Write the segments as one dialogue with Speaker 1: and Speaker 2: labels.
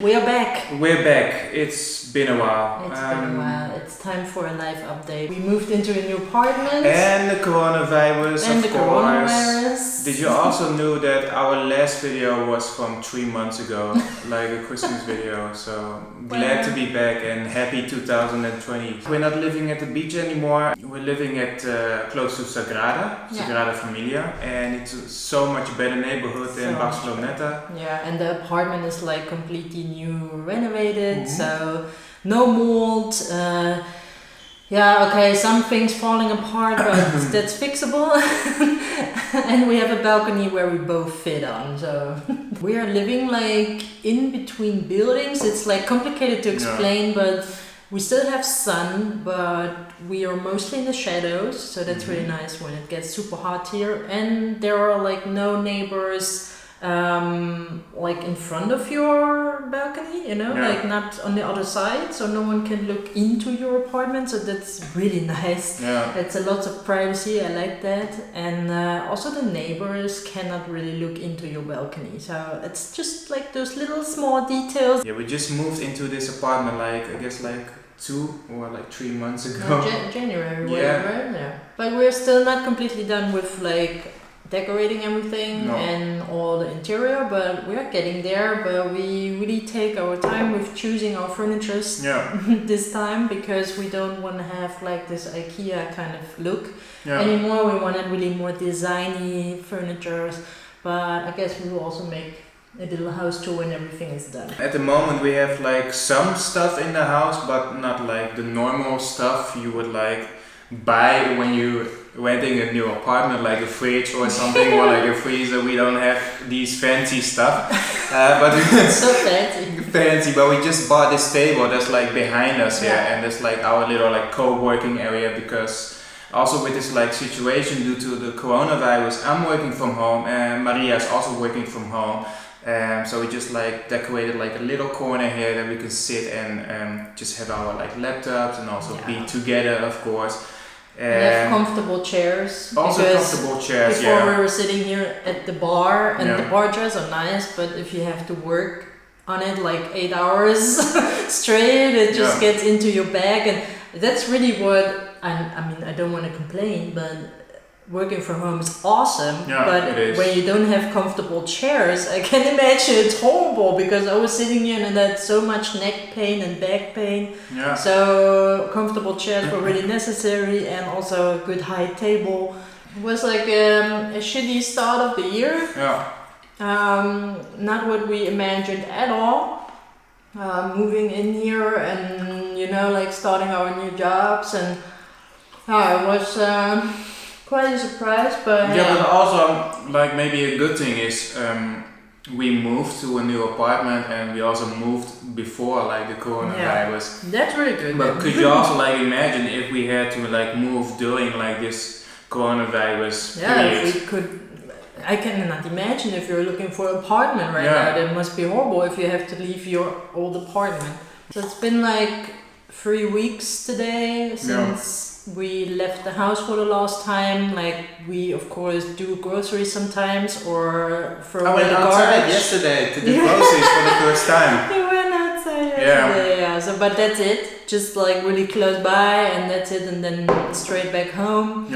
Speaker 1: We are back.
Speaker 2: We're back. It's been a while.
Speaker 1: It's been a while. It's time for a life update. We moved into a new apartment.
Speaker 2: And the coronavirus,
Speaker 1: and
Speaker 2: of
Speaker 1: the
Speaker 2: course.
Speaker 1: coronavirus.
Speaker 2: Did you also know that our last video was from 3 months ago, like a Christmas video? So glad to be back and happy 2020. We're not living at the beach anymore. We're living at close to Sagrada Familia, and it's a so much better neighborhood than Barcelona.
Speaker 1: Yeah, and the apartment is like completely new, renovated, so no mold. Some things falling apart, but that's fixable. And we have a balcony where we both fit on, so we are living like in between buildings. It's like complicated to explain, but we still have sun, but we are mostly in the shadows, so that's really nice when it gets super hot here. And there are like no neighbors like in front of your balcony, like not on the other side, so no one can look into your apartment, so that's really nice. It's a lot of privacy. I like that. And also the neighbors cannot really look into your balcony, so it's just like those little small details.
Speaker 2: We just moved into this apartment like 2 or 3 months ago.
Speaker 1: January, right? Yeah. But we're still not completely done with like decorating everything and all the interior, but we are getting there. But we really take our time with choosing our furniture this time, because we don't want to have like this IKEA kind of look anymore. We wanted really more designy furniture, but I guess we will also make a little house tour when everything is done.
Speaker 2: At the moment we have like some stuff in the house, but not like the normal stuff you would like buy when you renting a new apartment, like a fridge or something, or like a freezer. We don't have these fancy stuff, but
Speaker 1: so fancy.
Speaker 2: But we just bought this table that's like behind us here, and it's like our little like co-working area, because also with this like situation due to the coronavirus, I'm working from home and Maria is also working from home. So we just like decorated like a little corner here that we can sit and just have our like laptops and also be together, of course.
Speaker 1: And have comfortable chairs.
Speaker 2: Also comfortable chairs,
Speaker 1: before we were sitting here at the bar, and the bar chairs are nice, but if you have to work on it like 8 hours straight, it just gets into your back. And that's really what, I don't want to complain, but working from home is awesome, but when you don't have comfortable chairs, I can imagine it's horrible, because I was sitting here and I had so much neck pain and back pain. So comfortable chairs were really necessary, and also a good high table. It was like a shitty start of the year. Not what we imagined at all. Moving in here and like starting our new jobs, and it was quite a surprise, but
Speaker 2: but also like maybe a good thing is we moved to a new apartment, and we also moved before like the coronavirus.
Speaker 1: That's really good.
Speaker 2: But could you also like imagine if we had to like move during like this coronavirus period?
Speaker 1: If we could. I cannot imagine if you're looking for an apartment right now. That must be horrible if you have to leave your old apartment. So it's been like 3 weeks today since we left the house for the last time. Like, we of course do groceries sometimes, or throw away the garbage.
Speaker 2: I went outside yesterday to do groceries for the first time.
Speaker 1: You went outside yesterday, So, but that's it. Just like really close by, and that's it, and then straight back home.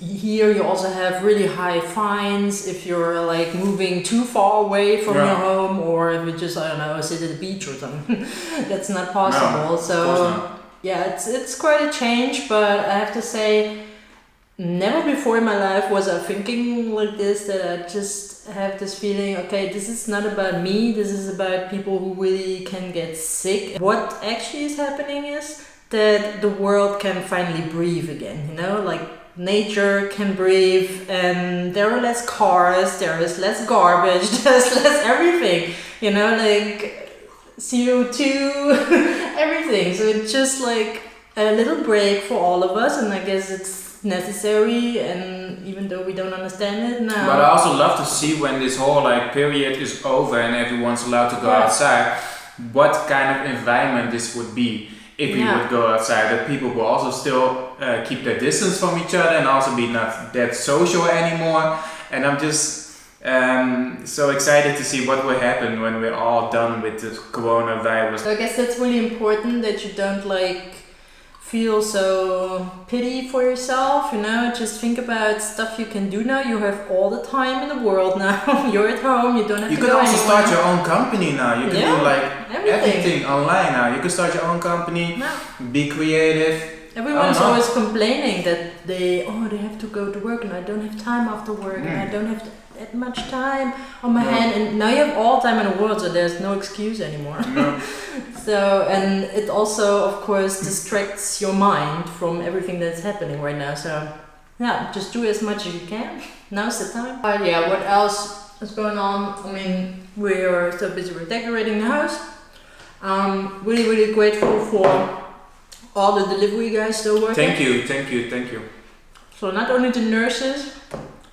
Speaker 1: Here you also have really high fines if you're like moving too far away from your home, or if you just, sit at the beach or something. That's not possible. It's quite a change, but I have to say, never before in my life was I thinking like this, that I just have this feeling, okay, this is not about me, this is about people who really can get sick. What actually is happening is that the world can finally breathe again, like nature can breathe, and there are less cars, there is less garbage, there's less everything, like CO2, everything. So it's just like a little break for all of us, and I guess it's necessary, and even though we don't understand it now.
Speaker 2: But I also love to see when this whole like period is over and everyone's allowed to go outside, what kind of environment this would be. If we would go outside, that people will also still keep their distance from each other and also be not that social anymore. And I'm just So excited to see what will happen when we're all done with the coronavirus.
Speaker 1: So I guess that's really important that you don't like feel so pity for yourself, you know, just think about stuff you can do now. You have all the time in the world now. You're at home, you don't have to go anywhere.
Speaker 2: You can also start your own company now. You can do like everything online now. You can start your own company, be creative.
Speaker 1: Everyone's always complaining that they have to go to work and I don't have time after work and I don't have that much time on my hand, and now you have all time in the world, so there's no excuse anymore. So, and it also of course distracts your mind from everything that's happening right now, so yeah, just do as much as you can. Now's the time. But yeah, what else is going on? I mean, we're so busy with decorating the house. Really grateful for all the delivery guys still working.
Speaker 2: Thank you.
Speaker 1: So not only the nurses,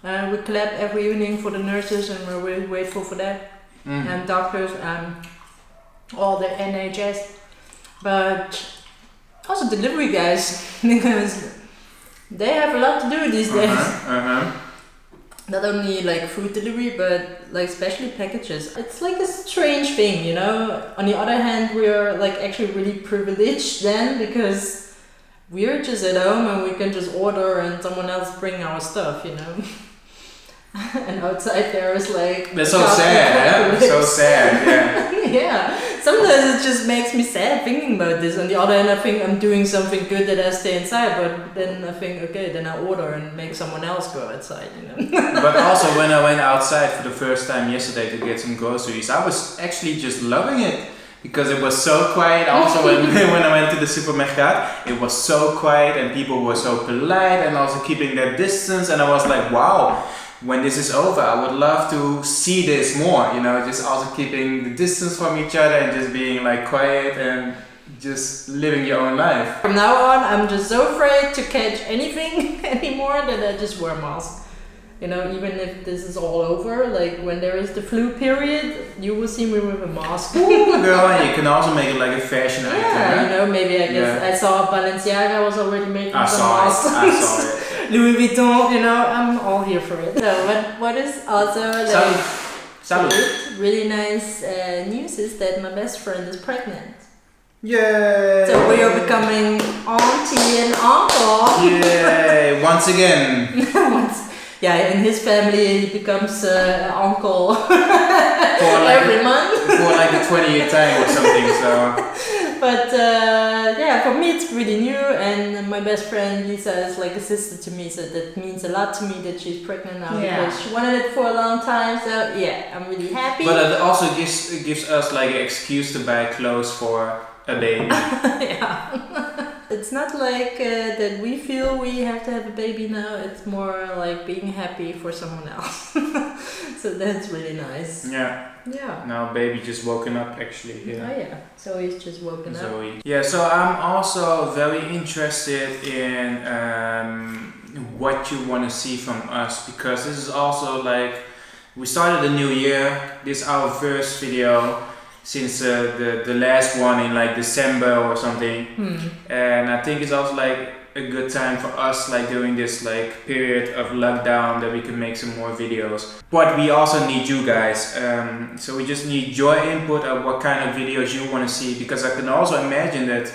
Speaker 1: we clap every evening for the nurses and we're really grateful for that. And doctors and all the NHS, but also delivery guys, because they have a lot to do these days. Not only like food delivery, but like especially packages. It's like a strange thing, you know. On the other hand, we're like actually really privileged then, because we're just at home and we can just order and someone else bring our stuff, you know. And outside there is like...
Speaker 2: That's so sad, So sad, yeah.
Speaker 1: Yeah. Sometimes it just makes me sad thinking about this. On the other hand, I think I'm doing something good that I stay inside, but then I think, okay, then I order and make someone else go outside, you know.
Speaker 2: But also when I went outside for the first time yesterday to get some groceries, I was actually just loving it. Because it was so quiet. Also when I went to the supermarket, it was so quiet and people were so polite and also keeping their distance, and I was like, wow. When this is over, I would love to see this more, you know, just also keeping the distance from each other and just being like quiet and just living your own life.
Speaker 1: From now on, I'm just so afraid to catch anything anymore that I just wear a mask. You know, even if this is all over, like when there is the flu period, you will see me with a mask.
Speaker 2: Ooh, girl, and you can also make it like a fashion item.
Speaker 1: Yeah, you know, maybe I guess I saw Balenciaga was already making some masks.
Speaker 2: I saw it.
Speaker 1: Louis Vuitton, you know, I'm all here for it. So what is also like
Speaker 2: Salut.
Speaker 1: Really nice news is that my best friend is pregnant.
Speaker 2: Yay!
Speaker 1: So we are becoming auntie and uncle.
Speaker 2: Yay! Once again.
Speaker 1: Yeah, in his family he becomes uncle every month.
Speaker 2: For like the 20th time or something, so...
Speaker 1: But yeah, for me it's really new, and my best friend Lisa is like a sister to me, so that means a lot to me that she's pregnant now, because she wanted it for a long time, so yeah, I'm really happy.
Speaker 2: But it also gives us like an excuse to buy clothes for a baby.
Speaker 1: Yeah. It's not like that we feel we have to have a baby now, it's more like being happy for someone else. So that's really nice.
Speaker 2: Yeah.
Speaker 1: Yeah.
Speaker 2: Now baby just woken up actually. Yeah.
Speaker 1: Oh yeah. So he's just woken up.
Speaker 2: Yeah, so I'm also very interested in what you want to see from us, because this is also like, we started the new year, this is our first video since the last one in like December or something. And I think it's also like a good time for us, like during this like period of lockdown, that we can make some more videos. But we also need you guys, so we just need your input of what kind of videos you want to see, because I can also imagine that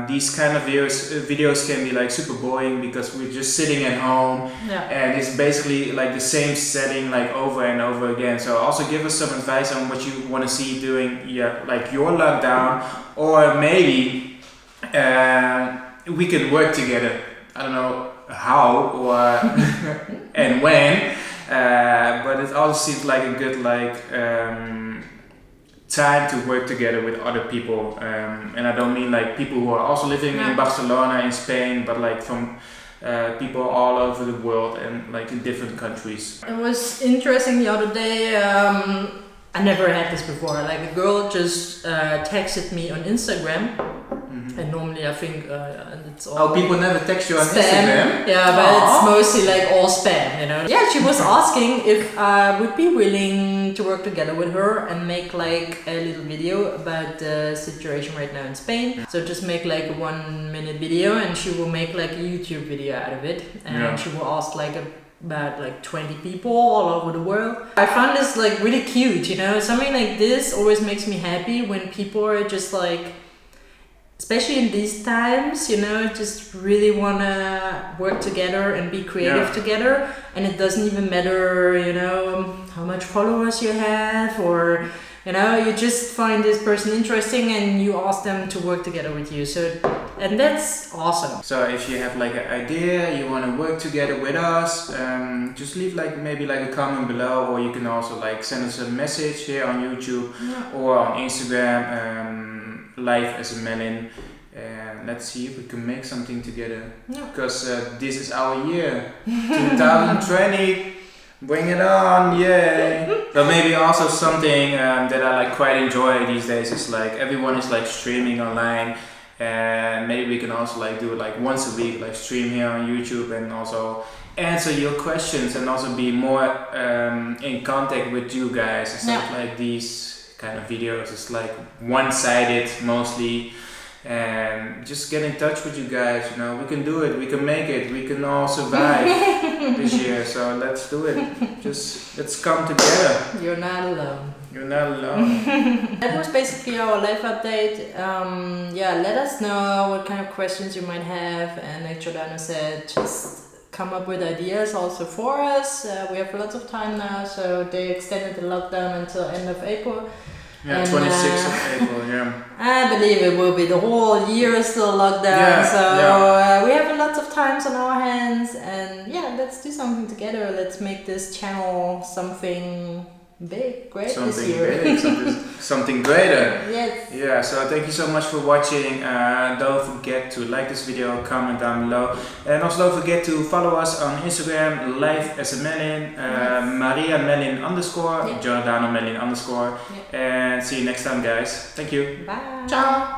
Speaker 2: these kind of videos can be like super boring, because we're just sitting at home and it's basically like the same setting like over and over again. So also give us some advice on what you want to see during like your lockdown, or maybe we can work together. I don't know how or and when, but it also seems like a good like time to work together with other people, and I don't mean like people who are also living in Barcelona in Spain, but like from people all over the world and like in different countries.
Speaker 1: It was interesting the other day. I never had this before. Like a girl just texted me on Instagram. And normally I think it's all...
Speaker 2: Oh, people never text you on
Speaker 1: spam.
Speaker 2: Instagram?
Speaker 1: Yeah, but it's mostly like all spam, you know. Yeah, she was asking if I would be willing to work together with her and make like a little video about the situation right now in Spain. So just make like a 1-minute video, and she will make like a YouTube video out of it. And she will ask like a about like 20 people all over the world. I found this like really cute, you know, something like this always makes me happy when people are just like, especially in these times, you know, just really wanna work together and be creative together, and it doesn't even matter, you know, how much followers you have, or you know, you just find this person interesting and you ask them to work together with you. So, and that's awesome.
Speaker 2: So if you have like an idea, you want to work together with us, just leave like maybe like a comment below, or you can also like send us a message here on YouTube or on Instagram, Life as a Melon. And let's see if we can make something together. Because this is our year, 2020. Bring it on, yay! But maybe also something that I like quite enjoy these days is like everyone is like streaming online, and maybe we can also like do it like once a week, like stream here on YouTube and also answer your questions and also be more in contact with you guys instead of like these kind of videos. It's like one-sided mostly. And just get in touch with you guys, you know, we can do it, we can make it, we can all survive this year, so let's do it. Just let's come together.
Speaker 1: You're not alone.
Speaker 2: You're not alone.
Speaker 1: That was basically our life update. Yeah, let us know what kind of questions you might have, and like Giordano said, just come up with ideas also for us. We have lots of time now, so they extended the lockdown until end of April.
Speaker 2: Yeah, 26th of April, yeah.
Speaker 1: I believe it will be the whole year still locked down, we have a lot of times on our hands, and yeah, let's do something together. Let's make this channel something big, great this year.
Speaker 2: Big, something greater.
Speaker 1: Yes.
Speaker 2: Yeah, so thank you so much for watching. Don't forget to like this video, comment down below, and also don't forget to follow us on Instagram, Life as a Melon, Maria Melon _, Giordano Melon _, and see you next time, guys. Thank you.
Speaker 1: Bye.
Speaker 2: Ciao.